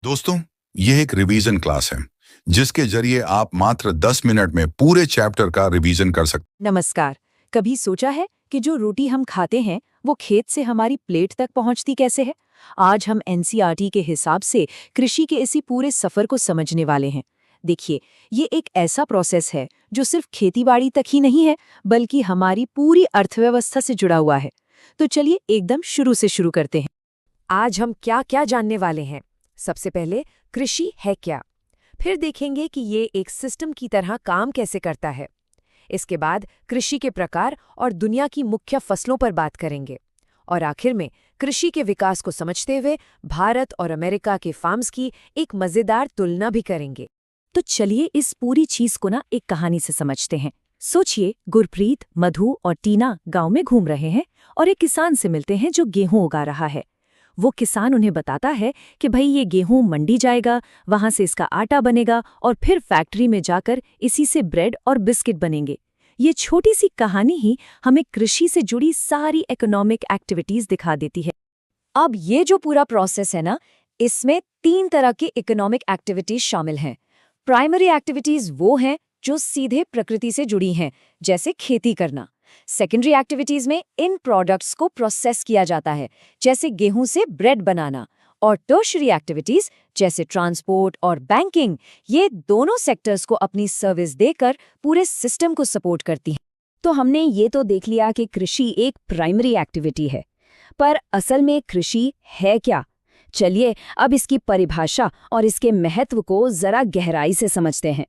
दोस्तों, यह एक रिवीजन क्लास है जिसके जरिए आप मात्र 10 मिनट में पूरे चैप्टर का रिवीजन कर सकते नमस्कार। कभी सोचा है कि जो रोटी हम खाते हैं वो खेत से हमारी प्लेट तक पहुंचती कैसे है? आज हम एनसीईआरटी के हिसाब से कृषि के इसी पूरे सफर को समझने वाले हैं। देखिए, ये एक ऐसा प्रोसेस है जो सिर्फ खेतीबाड़ी तक ही नहीं है, बल्कि हमारी पूरी अर्थव्यवस्था से जुड़ा हुआ है। तो चलिए एकदम शुरू से शुरू करते हैं। आज हम क्या क्या जानने वाले हैं। सबसे पहले, कृषि है क्या? फिर देखेंगे कि ये एक सिस्टम की तरह काम कैसे करता है। इसके बाद कृषि के प्रकार और दुनिया की मुख्य फसलों पर बात करेंगे। और आखिर में कृषि के विकास को समझते हुए भारत और अमेरिका के फार्म्स की एक मजेदार तुलना भी करेंगे। तो चलिए इस पूरी चीज को एक कहानी से समझते हैं। सोचिए, गुरप्रीत, मधु और टीना गांव में घूम रहे हैं और एक किसान से मिलते हैं जो गेहूं उगा रहा है। वो किसान उन्हें बताता है कि भाई ये गेहूं मंडी जाएगा, वहां से इसका आटा बनेगा और फिर फैक्ट्री में जाकर इसी से ब्रेड और बिस्किट बनेंगे। ये छोटी सी कहानी ही हमें कृषि से जुड़ी सारी इकोनॉमिक एक्टिविटीज दिखा देती है। अब ये जो पूरा प्रोसेस है ना, इसमें 3 तरह की इकोनॉमिक एक्टिविटीज शामिल हैं। प्राइमरी एक्टिविटीज वो हैं जो सीधे प्रकृति से जुड़ी हैं, जैसे खेती करना। सेकेंडरी एक्टिविटीज में इन प्रोडक्ट्स को प्रोसेस किया जाता है, जैसे गेहूं से ब्रेड बनाना। और टर्शरी एक्टिविटीज जैसे ट्रांसपोर्ट और बैंकिंग, ये दोनों सेक्टर्स को अपनी सर्विस देकर पूरे सिस्टम को सपोर्ट करती हैं। तो हमने ये तो देख लिया कि कृषि एक प्राइमरी एक्टिविटी है, पर असल में कृषि है क्या? चलिए अब इसकी परिभाषा और इसके महत्व को जरा गहराई से समझते हैं।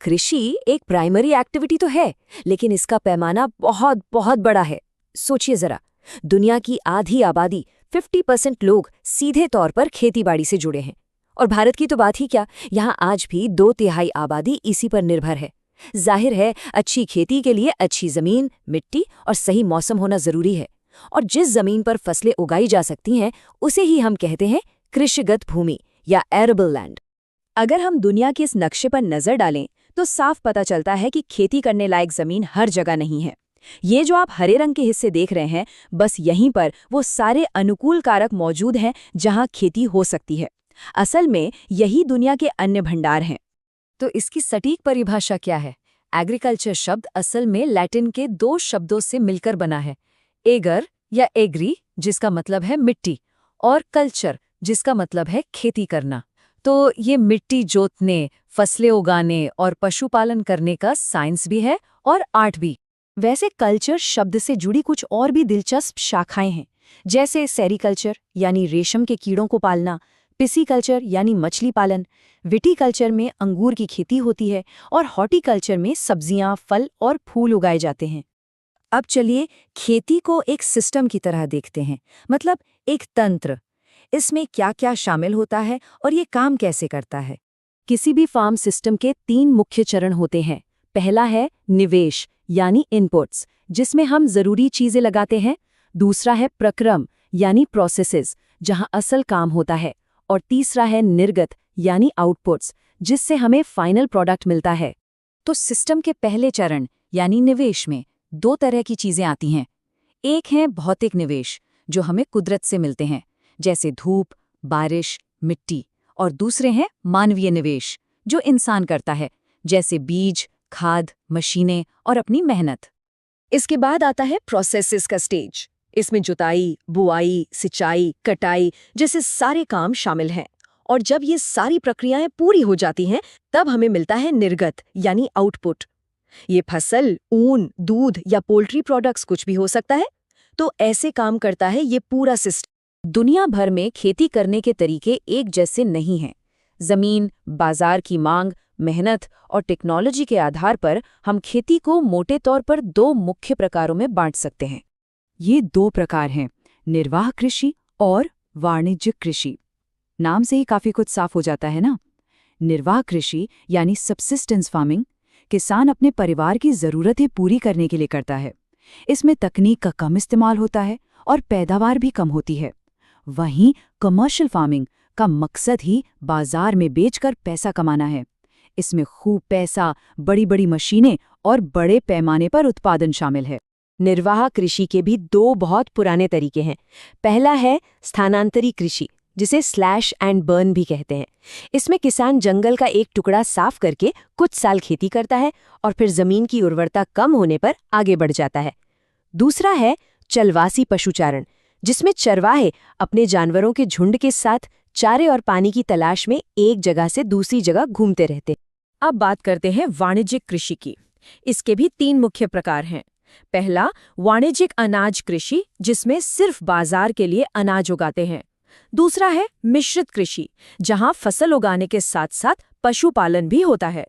कृषि एक प्राइमरी एक्टिविटी तो है, लेकिन इसका पैमाना बहुत बहुत बड़ा है। सोचिए जरा, दुनिया की आधी आबादी 50% लोग सीधे तौर पर खेतीबाड़ी से जुड़े हैं। और भारत की तो बात ही क्या, यहाँ आज भी 2/3 आबादी इसी पर निर्भर है। जाहिर है, अच्छी खेती के लिए अच्छी जमीन, मिट्टी और सही मौसम होना जरूरी है। और जिस जमीन पर फसलें उगाई जा सकती हैं, उसे ही हम कहते हैं कृषिगत भूमि या एरेबल लैंड। अगर हम दुनिया के इस नक्शे पर नजर डालें तो साफ पता चलता है कि खेती करने लायक जमीन हर जगह नहीं है। ये जो आप हरे रंग के हिस्से देख रहे हैं, बस यहीं पर वो सारे अनुकूल कारक मौजूद हैं जहां खेती हो सकती है। असल में यही दुनिया के अन्य भंडार हैं। तो इसकी सटीक परिभाषा क्या है? एग्रीकल्चर शब्द असल में लैटिन के 2 शब्दों से मिलकर बना है। एगर या एग्री, जिसका मतलब है मिट्टी, और कल्चर, जिसका मतलब है खेती करना। तो ये मिट्टी जोतने, फसलें उगाने और पशुपालन करने का साइंस भी है और आर्ट भी। वैसे कल्चर शब्द से जुड़ी कुछ और भी दिलचस्प शाखाएं हैं, जैसे सेरीकल्चर यानी रेशम के कीड़ों को पालना, पिसीकल्चर यानी मछली पालन, विटीकल्चर में अंगूर की खेती होती है और हॉर्टिकल्चर में सब्जियां, फल और फूल उगाए जाते हैं। अब चलिए खेती को एक सिस्टम की तरह देखते हैं, मतलब एक तंत्र। इसमें क्या क्या शामिल होता है और ये काम कैसे करता है? किसी भी फार्म सिस्टम के 3 मुख्य चरण होते हैं। पहला है निवेश यानी इनपुट्स, जिसमें हम जरूरी चीजें लगाते हैं। दूसरा है प्रक्रम यानी प्रोसेसेस, जहां असल काम होता है। और तीसरा है निर्गत यानी आउटपुट्स, जिससे हमें फाइनल प्रोडक्ट मिलता है। तो सिस्टम के पहले चरण यानी निवेश में 2 तरह की चीजें आती हैं। एक है भौतिक निवेश, जो हमें कुदरत से मिलते हैं, जैसे धूप, बारिश, मिट्टी। और दूसरे हैं मानवीय निवेश, जो इंसान करता है, जैसे बीज, खाद, मशीनें और अपनी मेहनत। इसके बाद आता है प्रोसेसेस का स्टेज। इसमें जुताई, बुआई, सिंचाई, कटाई जैसे सारे काम शामिल हैं। और जब ये सारी प्रक्रियाएं पूरी हो जाती हैं, तब हमें मिलता है निर्गत यानी आउटपुट। ये फसल, ऊन, दूध या पोल्ट्री प्रोडक्ट्स कुछ भी हो सकता है। तो ऐसे काम करता है ये पूरा सिस्टम। दुनिया भर में खेती करने के तरीके एक जैसे नहीं हैं। जमीन, बाजार की मांग, मेहनत और टेक्नोलॉजी के आधार पर हम खेती को मोटे तौर पर 2 मुख्य प्रकारों में बांट सकते हैं। ये 2 प्रकार हैं, निर्वाह कृषि और वाणिज्यिक कृषि। नाम से ही काफी कुछ साफ हो जाता है ना। निर्वाह कृषि यानी सबसिस्टेंस फार्मिंग, किसान अपने परिवार की जरूरतें पूरी करने के लिए करता है। इसमें तकनीक का कम इस्तेमाल होता है और पैदावार भी कम होती है। वहीं कमर्शियल फार्मिंग का मकसद ही बाजार में बेचकर पैसा कमाना है। इसमें खूब पैसा, बड़ी बड़ी मशीनें और बड़े पैमाने पर उत्पादन शामिल है। निर्वाह कृषि के भी 2 बहुत पुराने तरीके हैं। पहला है स्थानांतरी कृषि, जिसे स्लैश एंड बर्न भी कहते हैं। इसमें किसान जंगल का एक टुकड़ा साफ करके कुछ साल खेती करता है और फिर जमीन की उर्वरता कम होने पर आगे बढ़ जाता है। दूसरा है चलवासी पशुचारण, जिसमें चरवाहे अपने जानवरों के झुंड के साथ चारे और पानी की तलाश में एक जगह से दूसरी जगह घूमते रहते हैं। अब बात करते हैं वाणिज्यिक कृषि की। इसके भी 3 मुख्य प्रकार हैं। पहला, वाणिज्यिक अनाज कृषि, जिसमें सिर्फ बाजार के लिए अनाज उगाते हैं। दूसरा है मिश्रित कृषि, जहां फसल उगाने के साथ साथ पशुपालन भी होता है।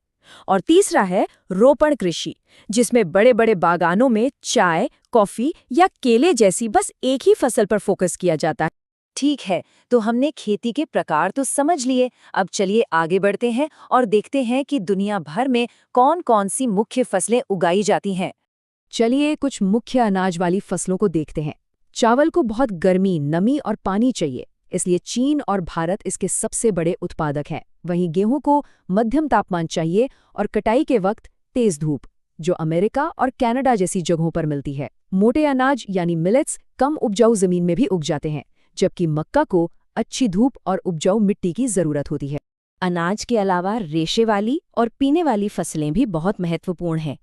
और तीसरा है रोपण कृषि, जिसमें बड़े बड़े बागानों में चाय, कॉफी या केले जैसी बस एक ही फसल पर फोकस किया जाता है। ठीक है, तो हमने खेती के प्रकार तो समझ लिए। अब चलिए आगे बढ़ते हैं और देखते हैं कि दुनिया भर में कौन-कौन सी मुख्य फसलें उगाई जाती हैं। चलिए कुछ मुख्य अनाज वाली फसलों को देखते हैं। चावल को बहुत गर्मी, नमी और पानी चाहिए, इसलिए चीन और भारत इसके सबसे बड़े उत्पादक हैं। वहीं गेहूं को मध्यम तापमान चाहिए और कटाई के वक्त तेज धूप, जो अमेरिका और कनाडा जैसी जगहों पर मिलती है। मोटे अनाज यानी मिलेट्स कम उपजाऊ जमीन में भी उग जाते हैं, जबकि मक्का को अच्छी धूप और उपजाऊ मिट्टी की जरूरत होती है। अनाज के अलावा रेशे वाली और पीने वाली फसलें भी बहुत महत्वपूर्ण हैं।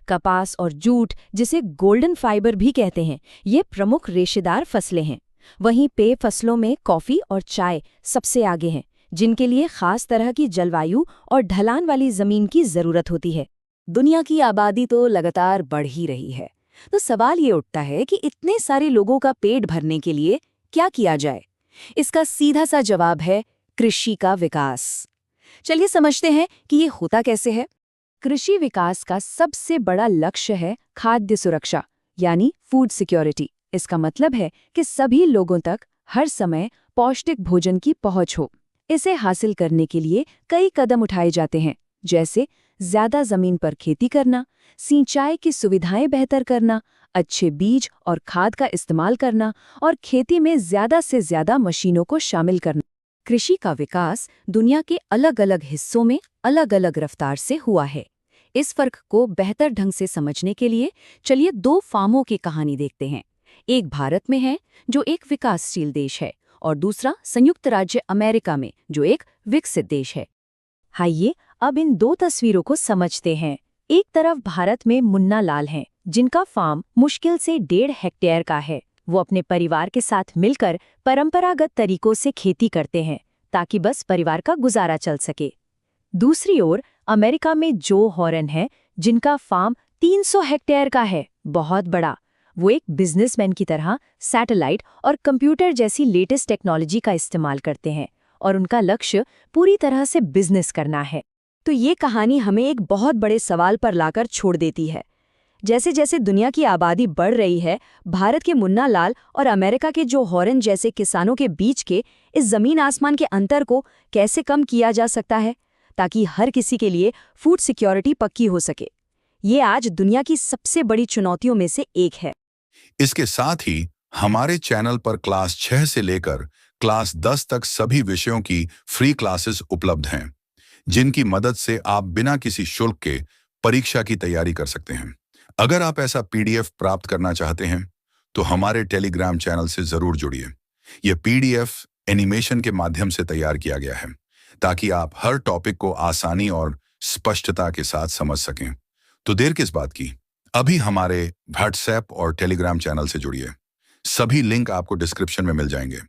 कपास और जूट, जिसे गोल्डन फाइबर भी कहते हैं, ये प्रमुख रेशेदार फसलें हैं। वहीं पेय फसलों में कॉफी और चाय सबसे आगे हैं, जिनके लिए खास तरह की जलवायु और ढलान वाली जमीन की जरूरत होती है। दुनिया की आबादी तो लगातार बढ़ ही रही है, तो सवाल ये उठता है कि इतने सारे लोगों का पेट भरने के लिए क्या किया जाए। इसका सीधा सा जवाब है कृषि का विकास। चलिए समझते हैं कि ये होता कैसे है। कृषि विकास का सबसे बड़ा लक्ष्य है खाद्य सुरक्षा, यानी फूड सिक्योरिटी। इसका मतलब है कि सभी लोगों तक हर समय पौष्टिक भोजन की पहुंच हो। इसे हासिल करने के लिए कई कदम उठाए जाते हैं, जैसे ज्यादा जमीन पर खेती करना, सिंचाई की सुविधाएं बेहतर करना, अच्छे बीज और खाद का इस्तेमाल करना और खेती में ज्यादा से ज्यादा मशीनों को शामिल करना। कृषि का विकास दुनिया के अलग-अलग हिस्सों में अलग-अलग रफ्तार से हुआ है। इस फर्क को बेहतर ढंग से समझने के लिए चलिए 2 फार्मों की कहानी देखते हैं। एक भारत में है, जो एक विकासशील देश है, और दूसरा संयुक्त राज्य अमेरिका में, जो एक विकसित देश है। आइए अब इन 2 तस्वीरों को समझते हैं। एक तरफ भारत में मुन्ना लाल हैं, जिनका फार्म मुश्किल से 1.5 हेक्टेयर का है। वो अपने परिवार के साथ मिलकर परंपरागत तरीकों से खेती करते हैं, ताकि बस परिवार का गुजारा चल सके। दूसरी ओर अमेरिका में जो हॉरन है, जिनका फार्म 300 हेक्टेयर का है, बहुत बड़ा। वो एक बिजनेसमैन की तरह सैटेलाइट और कंप्यूटर जैसी लेटेस्ट टेक्नोलॉजी का इस्तेमाल करते हैं, और उनका लक्ष्य पूरी तरह से बिजनेस करना है। तो ये कहानी हमें एक बहुत बड़े सवाल पर लाकर छोड़ देती है। जैसे जैसे दुनिया की आबादी बढ़ रही है, भारत के मुन्ना लाल और अमेरिका के जो हॉरन जैसे किसानों के बीच के इस जमीन आसमान के अंतर को कैसे कम किया जा सकता है, ताकि हर किसी के लिए फूड सिक्योरिटी पक्की हो सके। ये आज दुनिया की सबसे बड़ी चुनौतियों में से एक है। इसके साथ ही हमारे चैनल पर क्लास 6 से लेकर क्लास 10 तक सभी विषयों की फ्री क्लासेस उपलब्ध हैं, जिनकी मदद से आप बिना किसी शुल्क के परीक्षा की तैयारी कर सकते हैं। अगर आप ऐसा पीडीएफ प्राप्त करना चाहते हैं, तो हमारे टेलीग्राम चैनल से जरूर जुड़िए। यह पीडीएफ एनिमेशन के माध्यम से तैयार किया गया है, ताकि आप हर टॉपिक को आसानी और स्पष्टता के साथ समझ सकें। तो देर किस बात की, अभी हमारे व्हाट्सएप और टेलीग्राम चैनल से जुड़िए। सभी लिंक आपको डिस्क्रिप्शन में मिल जाएंगे।